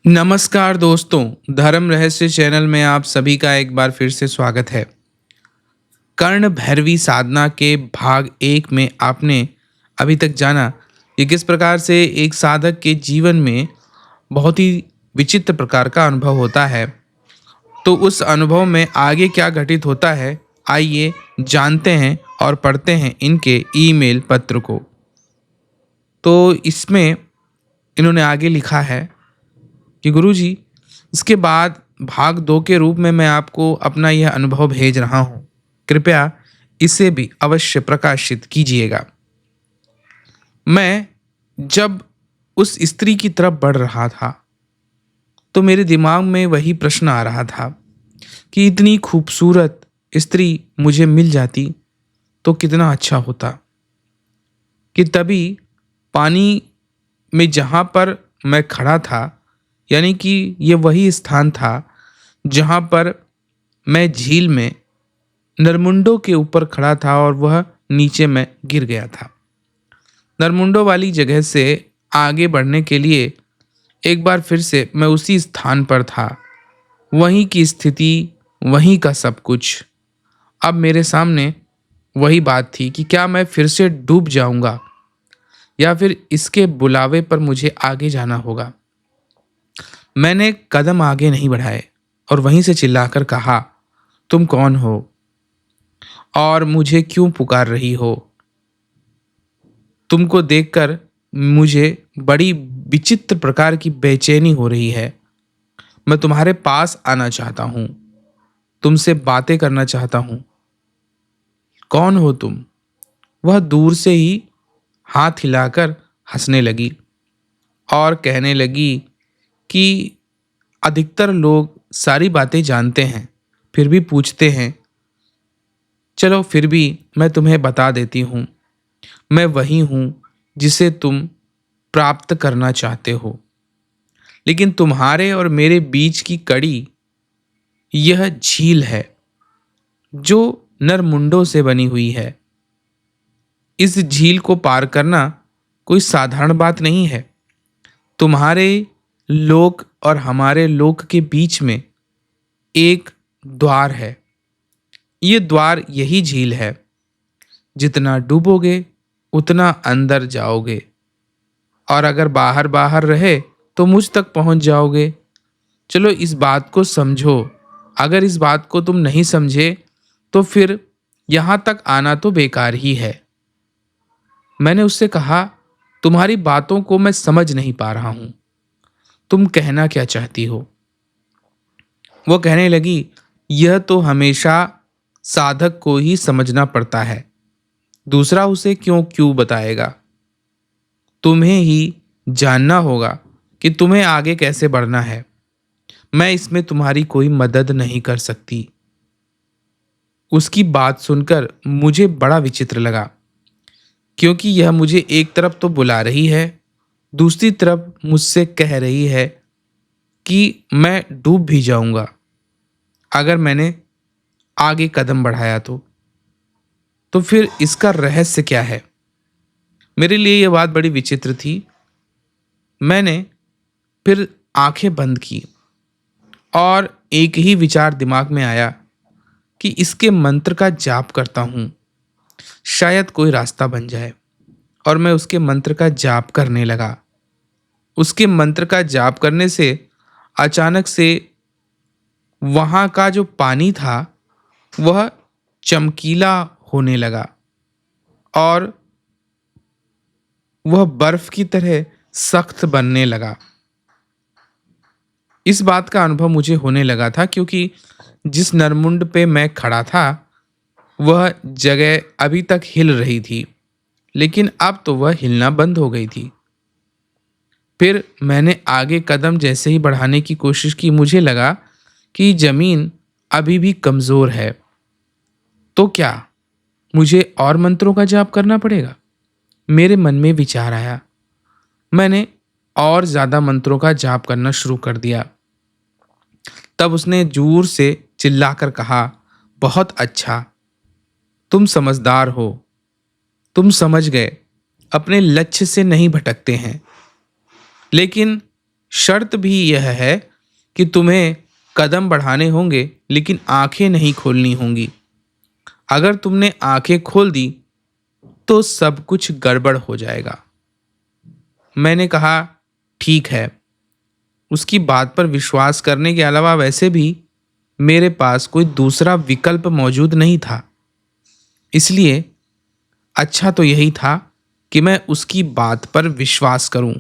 नमस्कार दोस्तों, धर्म रहस्य चैनल में आप सभी का एक बार फिर से स्वागत है। कर्ण भैरवी साधना के भाग एक में आपने अभी तक जाना कि किस प्रकार से एक साधक के जीवन में बहुत ही विचित्र प्रकार का अनुभव होता है। तो उस अनुभव में आगे क्या घटित होता है, आइए जानते हैं और पढ़ते हैं इनके ईमेल पत्र को। तो इसमें इन्होंने आगे लिखा है कि गुरुजी, इसके बाद भाग 2 के रूप में मैं आपको अपना यह अनुभव भेज रहा हूँ। कृपया इसे भी अवश्य प्रकाशित कीजिएगा। मैं जब उस स्त्री की तरफ बढ़ रहा था, तो मेरे दिमाग में वही प्रश्न आ रहा था कि इतनी खूबसूरत स्त्री मुझे मिल जाती तो कितना अच्छा होता। कि तभी पानी में जहाँ पर मैं खड़ा था, यानी कि ये वही स्थान था जहाँ पर मैं झील में नरमुंडों के ऊपर खड़ा था और वह नीचे में गिर गया था। नरमुंडों वाली जगह से आगे बढ़ने के लिए एक बार फिर से मैं उसी स्थान पर था। वहीं की स्थिति, वहीं का सब कुछ। अब मेरे सामने वही बात थी कि क्या मैं फिर से डूब जाऊंगा या फिर इसके बुलावे पर मुझे आगे जाना होगा। मैंने कदम आगे नहीं बढ़ाए और वहीं से चिल्लाकर कहा, तुम कौन हो और मुझे क्यों पुकार रही हो? तुमको देखकर मुझे बड़ी विचित्र प्रकार की बेचैनी हो रही है। मैं तुम्हारे पास आना चाहता हूँ, तुमसे बातें करना चाहता हूँ। कौन हो तुम? वह दूर से ही हाथ हिलाकर हंसने लगी और कहने लगी कि अधिकतर लोग सारी बातें जानते हैं, फिर भी पूछते हैं। चलो फिर भी मैं तुम्हें बता देती हूँ। मैं वही हूँ जिसे तुम प्राप्त करना चाहते हो। लेकिन तुम्हारे और मेरे बीच की कड़ी यह झील है जो नरमुंडों से बनी हुई है। इस झील को पार करना कोई साधारण बात नहीं है। तुम्हारे लोक और हमारे लोक के बीच में एक द्वार है। ये द्वार यही झील है। जितना डूबोगे उतना अंदर जाओगे और अगर बाहर बाहर रहे तो मुझ तक पहुंच जाओगे। चलो इस बात को समझो। अगर इस बात को तुम नहीं समझे तो फिर यहां तक आना तो बेकार ही है। मैंने उससे कहा, तुम्हारी बातों को मैं समझ नहीं पा रहा हूं। तुम कहना क्या चाहती हो? वो कहने लगी, यह तो हमेशा साधक को ही समझना पड़ता है। दूसरा उसे क्यों क्यों बताएगा? तुम्हें ही जानना होगा कि तुम्हें आगे कैसे बढ़ना है। मैं इसमें तुम्हारी कोई मदद नहीं कर सकती। उसकी बात सुनकर मुझे बड़ा विचित्र लगा, क्योंकि यह मुझे एक तरफ तो बुला रही है, दूसरी तरफ मुझसे कह रही है कि मैं डूब भी जाऊंगा अगर मैंने आगे कदम बढ़ाया तो फिर इसका रहस्य क्या है? मेरे लिए यह बात बड़ी विचित्र थी। मैंने फिर आंखें बंद की और एक ही विचार दिमाग में आया कि इसके मंत्र का जाप करता हूं, शायद कोई रास्ता बन जाए। और मैं उसके मंत्र का जाप करने लगा। उसके मंत्र का जाप करने से अचानक से वहां का जो पानी था वह चमकीला होने लगा और वह बर्फ की तरह सख्त बनने लगा। इस बात का अनुभव मुझे होने लगा था क्योंकि जिस नरमुंड पे मैं खड़ा था वह जगह अभी तक हिल रही थी, लेकिन अब तो वह हिलना बंद हो गई थी। फिर मैंने आगे कदम जैसे ही बढ़ाने की कोशिश की, मुझे लगा कि जमीन अभी भी कमजोर है। तो क्या मुझे और मंत्रों का जाप करना पड़ेगा? मेरे मन में विचार आया। मैंने और ज्यादा मंत्रों का जाप करना शुरू कर दिया। तब उसने जोर से चिल्लाकर कहा, बहुत अच्छा, तुम समझदार हो। तुम समझ गए, अपने लक्ष्य से नहीं भटकते हैं। लेकिन शर्त भी यह है कि तुम्हें कदम बढ़ाने होंगे, लेकिन आंखें नहीं खोलनी होंगी। अगर तुमने आंखें खोल दी तो सब कुछ गड़बड़ हो जाएगा। मैंने कहा, ठीक है। उसकी बात पर विश्वास करने के अलावा वैसे भी मेरे पास कोई दूसरा विकल्प मौजूद नहीं था। इसलिए अच्छा तो यही था कि मैं उसकी बात पर विश्वास करूं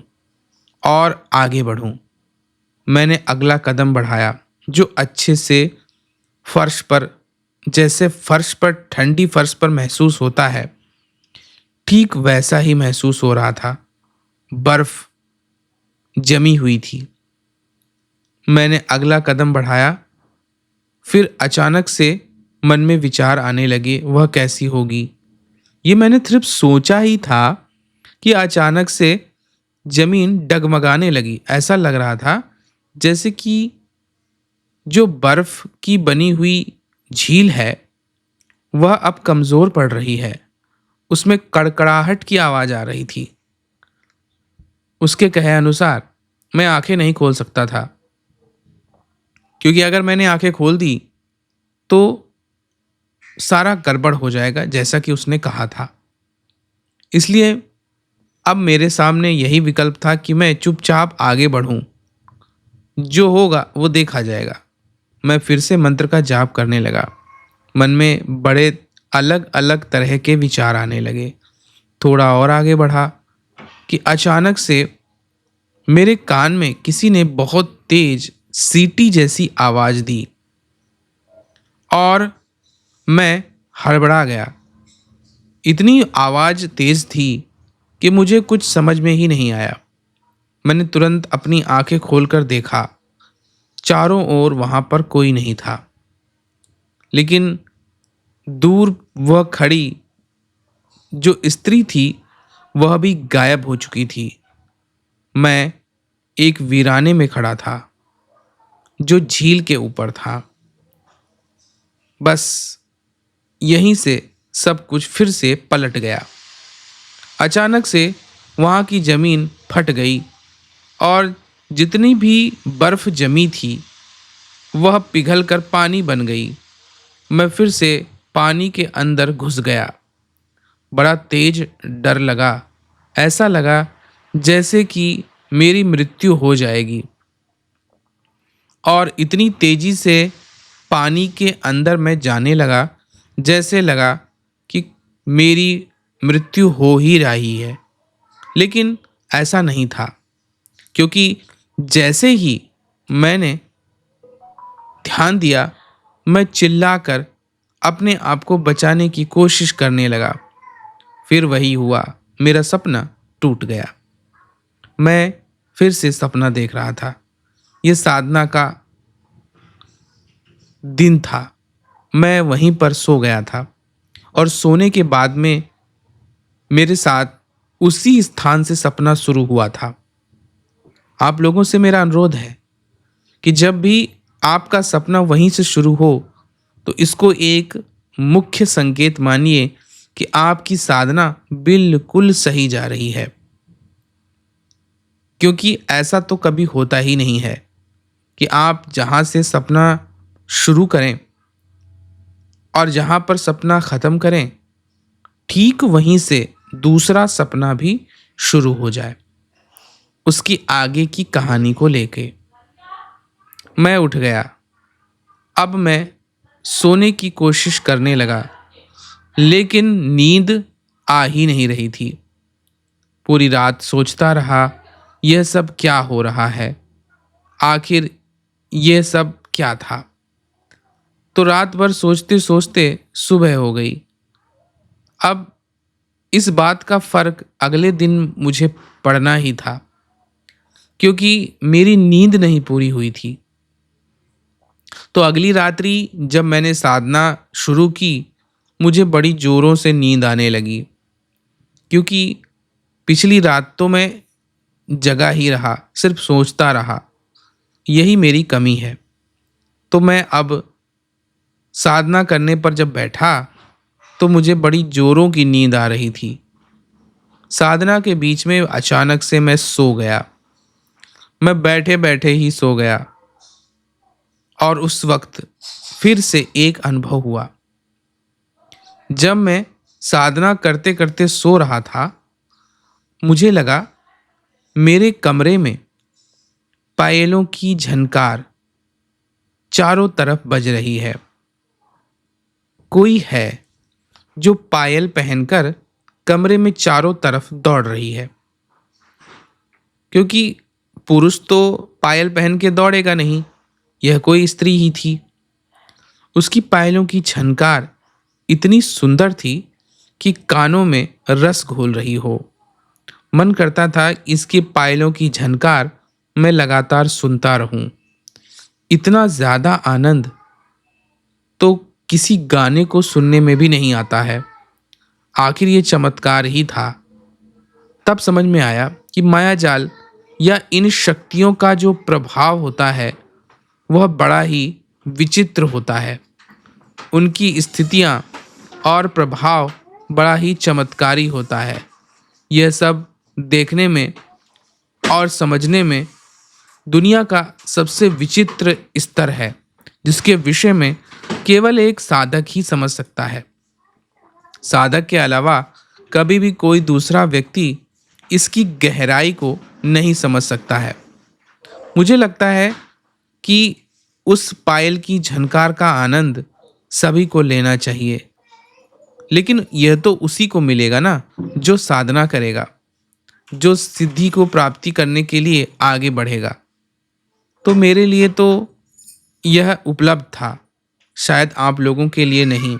और आगे बढ़ूं। मैंने अगला कदम बढ़ाया, जो अच्छे से फर्श पर, जैसे फर्श पर, ठंडी फर्श पर महसूस होता है, ठीक वैसा ही महसूस हो रहा था। बर्फ जमी हुई थी। मैंने अगला कदम बढ़ाया, फिर अचानक से मन में विचार आने लगे, वह कैसी होगी। ये मैंने सिर्फ सोचा ही था कि अचानक से जमीन डगमगाने लगी। ऐसा लग रहा था जैसे कि जो बर्फ की बनी हुई झील है वह अब कमजोर पड़ रही है। उसमें कड़कड़ाहट की आवाज आ रही थी। उसके कहे अनुसार मैं आंखें नहीं खोल सकता था, क्योंकि अगर मैंने आंखें खोल दी तो सारा गड़बड़ हो जाएगा, जैसा कि उसने कहा था। इसलिए अब मेरे सामने यही विकल्प था कि मैं चुपचाप आगे बढ़ूं। जो होगा वो देखा जाएगा। मैं फिर से मंत्र का जाप करने लगा। मन में बड़े अलग अलग तरह के विचार आने लगे। थोड़ा और आगे बढ़ा कि अचानक से मेरे कान में किसी ने बहुत तेज सीटी जैसी आवाज दी और मैं हड़बड़ा गया। इतनी आवाज तेज थी कि मुझे कुछ समझ में ही नहीं आया। मैंने तुरंत अपनी आंखें खोलकर देखा। चारों ओर वहां पर कोई नहीं था, लेकिन दूर वह खड़ी जो स्त्री थी वह भी गायब हो चुकी थी। मैं एक वीराने में खड़ा था जो झील के ऊपर था। बस यहीं से सब कुछ फिर से पलट गया। अचानक से वहां की जमीन फट गई और जितनी भी बर्फ जमी थी वह पिघलकर पानी बन गई। मैं फिर से पानी के अंदर घुस गया। बड़ा तेज डर लगा। ऐसा लगा जैसे कि मेरी मृत्यु हो जाएगी। और इतनी तेजी से पानी के अंदर मैं जाने लगा, जैसे लगा कि मेरी मृत्यु हो ही रही है। लेकिन ऐसा नहीं था, क्योंकि जैसे ही मैंने ध्यान दिया, मैं चिल्लाकर अपने आप को बचाने की कोशिश करने लगा। फिर वही हुआ, मेरा सपना टूट गया। मैं फिर से सपना देख रहा था। यह साधना का दिन था। मैं वहीं पर सो गया था और सोने के बाद में मेरे साथ उसी स्थान से सपना शुरू हुआ था। आप लोगों से मेरा अनुरोध है कि जब भी आपका सपना वहीं से शुरू हो तो इसको एक मुख्य संकेत मानिए कि आपकी साधना बिल्कुल सही जा रही है। क्योंकि ऐसा तो कभी होता ही नहीं है कि आप जहां से सपना शुरू करें और जहां पर सपना खत्म करें, ठीक वहीं से दूसरा सपना भी शुरू हो जाए उसकी आगे की कहानी को लेके। मैं उठ गया। अब मैं सोने की कोशिश करने लगा, लेकिन नींद आ ही नहीं रही थी। पूरी रात सोचता रहा, यह सब क्या हो रहा है, आखिर यह सब क्या था। तो रात भर सोचते सोचते सुबह हो गई। अब इस बात का फर्क अगले दिन मुझे पड़ना ही था, क्योंकि मेरी नींद नहीं पूरी हुई थी। तो अगली रात्रि जब मैंने साधना शुरू की, मुझे बड़ी जोरों से नींद आने लगी, क्योंकि पिछली रात तो मैं जगा ही रहा, सिर्फ सोचता रहा। यही मेरी कमी है। तो मैं अब साधना करने पर जब बैठा तो मुझे बड़ी जोरों की नींद आ रही थी। साधना के बीच में अचानक से मैं सो गया। मैं बैठे बैठे ही सो गया। और उस वक्त फिर से एक अनुभव हुआ। जब मैं साधना करते करते सो रहा था, मुझे लगा मेरे कमरे में पायलों की झनकार चारों तरफ बज रही है। कोई है जो पायल पहनकर कमरे में चारों तरफ दौड़ रही है। क्योंकि पुरुष तो पायल पहन के दौड़ेगा नहीं, यह कोई स्त्री ही थी। उसकी पायलों की झनकार इतनी सुंदर थी कि कानों में रस घोल रही हो। मन करता था इसकी पायलों की झनकार मैं लगातार सुनता रहूं। इतना ज्यादा आनंद तो किसी गाने को सुनने में भी नहीं आता है। आखिर ये चमत्कार ही था। तब समझ में आया कि मायाजाल या इन शक्तियों का जो प्रभाव होता है वह बड़ा ही विचित्र होता है। उनकी स्थितियाँ और प्रभाव बड़ा ही चमत्कारी होता है। यह सब देखने में और समझने में दुनिया का सबसे विचित्र स्तर है, जिसके विषय में केवल एक साधक ही समझ सकता है। साधक के अलावा कभी भी कोई दूसरा व्यक्ति इसकी गहराई को नहीं समझ सकता है। मुझे लगता है कि उस पायल की झनकार का आनंद सभी को लेना चाहिए, लेकिन यह तो उसी को मिलेगा ना जो साधना करेगा, जो सिद्धि को प्राप्ति करने के लिए आगे बढ़ेगा। तो मेरे लिए तो यह उपलब्ध था, शायद आप लोगों के लिए नहीं।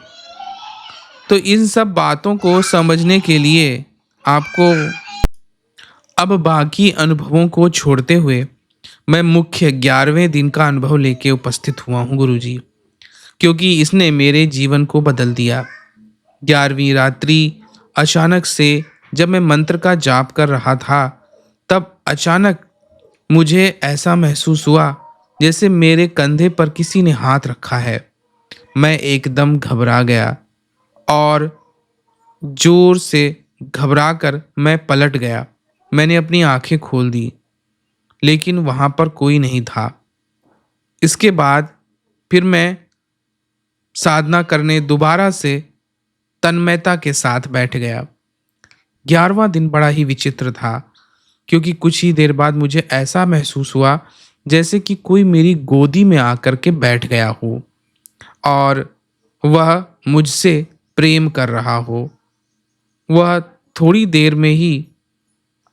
तो इन सब बातों को समझने के लिए आपको अब बाकी अनुभवों को छोड़ते हुए मैं मुख्य 11वें दिन का अनुभव लेके उपस्थित हुआ हूँ गुरुजी, क्योंकि इसने मेरे जीवन को बदल दिया। 11वीं रात्रि अचानक से जब मैं मंत्र का जाप कर रहा था, तब अचानक मुझे ऐसा महसूस हुआ जैसे मेरे कंधे पर किसी ने हाथ रखा है। मैं एकदम घबरा गया और जोर से घबराकर मैं पलट गया। मैंने अपनी आंखें खोल दी, लेकिन वहां पर कोई नहीं था। इसके बाद फिर मैं साधना करने दोबारा से तन्मयता के साथ बैठ गया। 11वां दिन बड़ा ही विचित्र था, क्योंकि कुछ ही देर बाद मुझे ऐसा महसूस हुआ जैसे कि कोई मेरी गोदी में आकर के बैठ गया हो और वह मुझसे प्रेम कर रहा हो। वह थोड़ी देर में ही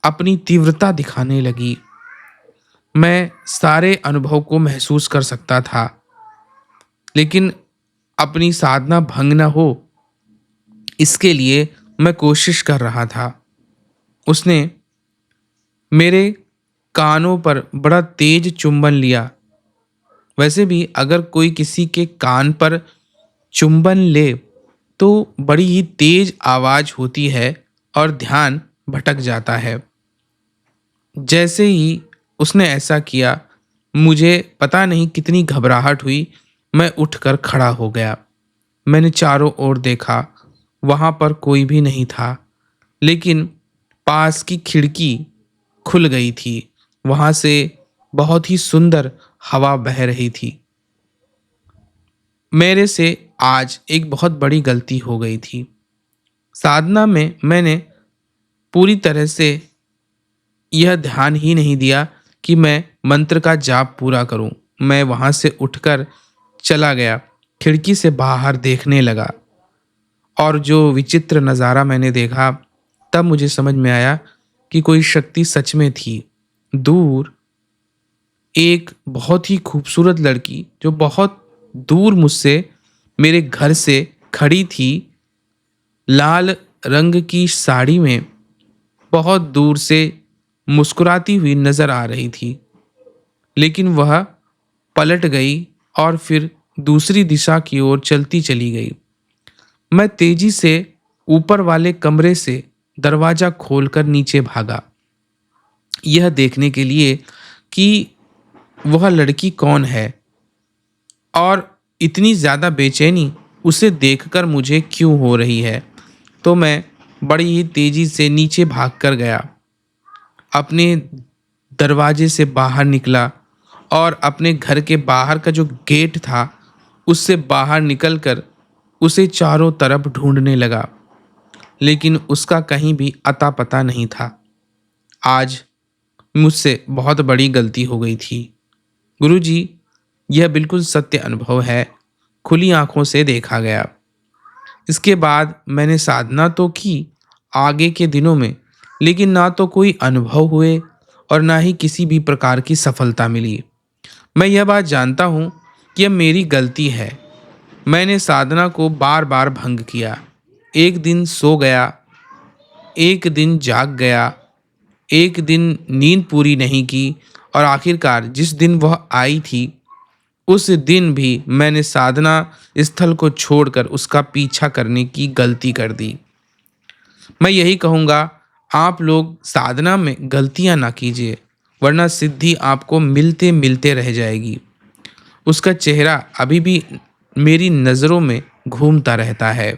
अपनी तीव्रता दिखाने लगी। मैं सारे अनुभव को महसूस कर सकता था, लेकिन अपनी साधना भंग न हो इसके लिए मैं कोशिश कर रहा था। उसने मेरे कानों पर बड़ा तेज चुंबन लिया। वैसे भी अगर कोई किसी के कान पर चुंबन ले तो बड़ी ही तेज आवाज होती है और ध्यान भटक जाता है। जैसे ही उसने ऐसा किया, मुझे पता नहीं कितनी घबराहट हुई। मैं उठकर खड़ा हो गया। मैंने चारों ओर देखा, वहां पर कोई भी नहीं था, लेकिन पास की खिड़की खुल गई थी। वहां से बहुत ही सुंदर हवा बह रही थी। मेरे से आज एक बहुत बड़ी गलती हो गई थी। साधना में मैंने पूरी तरह से यह ध्यान ही नहीं दिया कि मैं मंत्र का जाप पूरा करूं। मैं वहां से उठकर चला गया, खिड़की से बाहर देखने लगा, और जो विचित्र नज़ारा मैंने देखा, तब मुझे समझ में आया कि कोई शक्ति सच में थी। दूर एक बहुत ही खूबसूरत लड़की जो बहुत दूर मुझसे मेरे घर से खड़ी थी, लाल रंग की साड़ी में बहुत दूर से मुस्कुराती हुई नजर आ रही थी। लेकिन वह पलट गई और फिर दूसरी दिशा की ओर चलती चली गई। मैं तेजी से ऊपर वाले कमरे से दरवाजा खोलकर नीचे भागा, यह देखने के लिए कि वह लड़की कौन है और इतनी ज़्यादा बेचैनी उसे देखकर मुझे क्यों हो रही है। तो मैं बड़ी ही तेजी से नीचे भागकर गया। अपने दरवाजे से बाहर निकला और अपने घर के बाहर का जो गेट था उससे बाहर निकलकर उसे चारों तरफ ढूंढने लगा, लेकिन उसका कहीं भी अता पता नहीं था। आज मुझसे बहुत बड़ी गलती हो गई थी। गुरुजी, यह बिल्कुल सत्य अनुभव है, खुली आंखों से देखा गया। इसके बाद मैंने साधना तो की आगे के दिनों में, लेकिन ना तो कोई अनुभव हुए और ना ही किसी भी प्रकार की सफलता मिली। मैं यह बात जानता हूँ कि यह मेरी गलती है। मैंने साधना को बार बार भंग किया। एक दिन सो गया, एक दिन जाग गया, एक दिन नींद पूरी नहीं की और आखिरकार जिस दिन वह आई थी उस दिन भी मैंने साधना स्थल को छोड़कर उसका पीछा करने की गलती कर दी। मैं यही कहूँगा, आप लोग साधना में गलतियाँ ना कीजिए, वरना सिद्धि आपको मिलते मिलते रह जाएगी। उसका चेहरा अभी भी मेरी नज़रों में घूमता रहता है।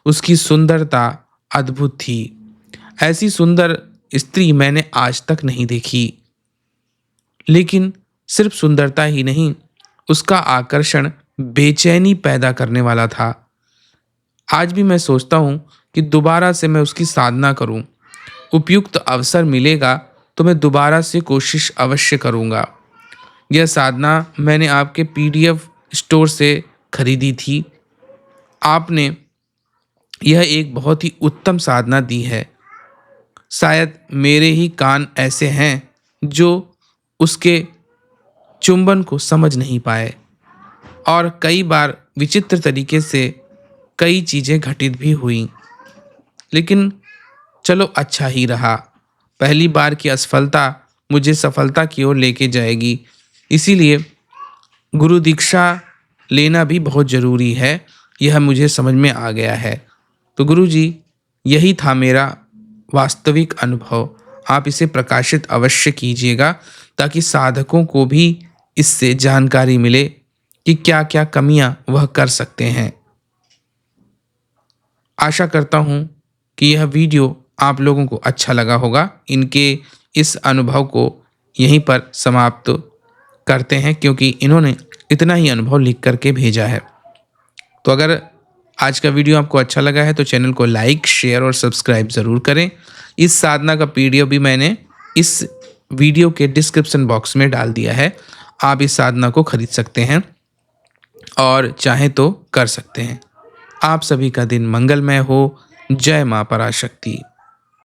उसकी सुंदरता अद्भुत थी। ऐसी सुंदर स्त्री मैंने आज तक नहीं देखी। लेकिन सिर्फ सुंदरता ही नहीं, उसका आकर्षण बेचैनी पैदा करने वाला था। आज भी मैं सोचता हूँ कि दोबारा से मैं उसकी साधना करूँ। उपयुक्त अवसर मिलेगा तो मैं दोबारा से कोशिश अवश्य करूँगा। यह साधना मैंने आपके PDF स्टोर से खरीदी थी। आपने यह एक बहुत ही उत्तम साधना दी है। शायद मेरे ही कान ऐसे हैं जो उसके चुंबन को समझ नहीं पाए और कई बार विचित्र तरीके से कई चीज़ें घटित भी हुई, लेकिन चलो अच्छा ही रहा। पहली बार की असफलता मुझे सफलता की ओर लेके जाएगी, इसीलिए गुरु दीक्षा लेना भी बहुत ज़रूरी है, यह मुझे समझ में आ गया है। तो गुरु जी, यही था मेरा वास्तविक अनुभव। आप इसे प्रकाशित अवश्य कीजिएगा ताकि साधकों को भी इससे जानकारी मिले कि क्या क्या कमियां वह कर सकते हैं। आशा करता हूं कि यह वीडियो आप लोगों को अच्छा लगा होगा। इनके इस अनुभव को यहीं पर समाप्त करते हैं, क्योंकि इन्होंने इतना ही अनुभव लिख करके भेजा है। तो अगर आज का वीडियो आपको अच्छा लगा है तो चैनल को लाइक, शेयर और सब्सक्राइब ज़रूर करें। इस साधना का PDF भी मैंने इस वीडियो के डिस्क्रिप्शन बॉक्स में डाल दिया है। आप इस साधना को खरीद सकते हैं और चाहें तो कर सकते हैं। आप सभी का दिन मंगलमय हो। जय मां पराशक्ति।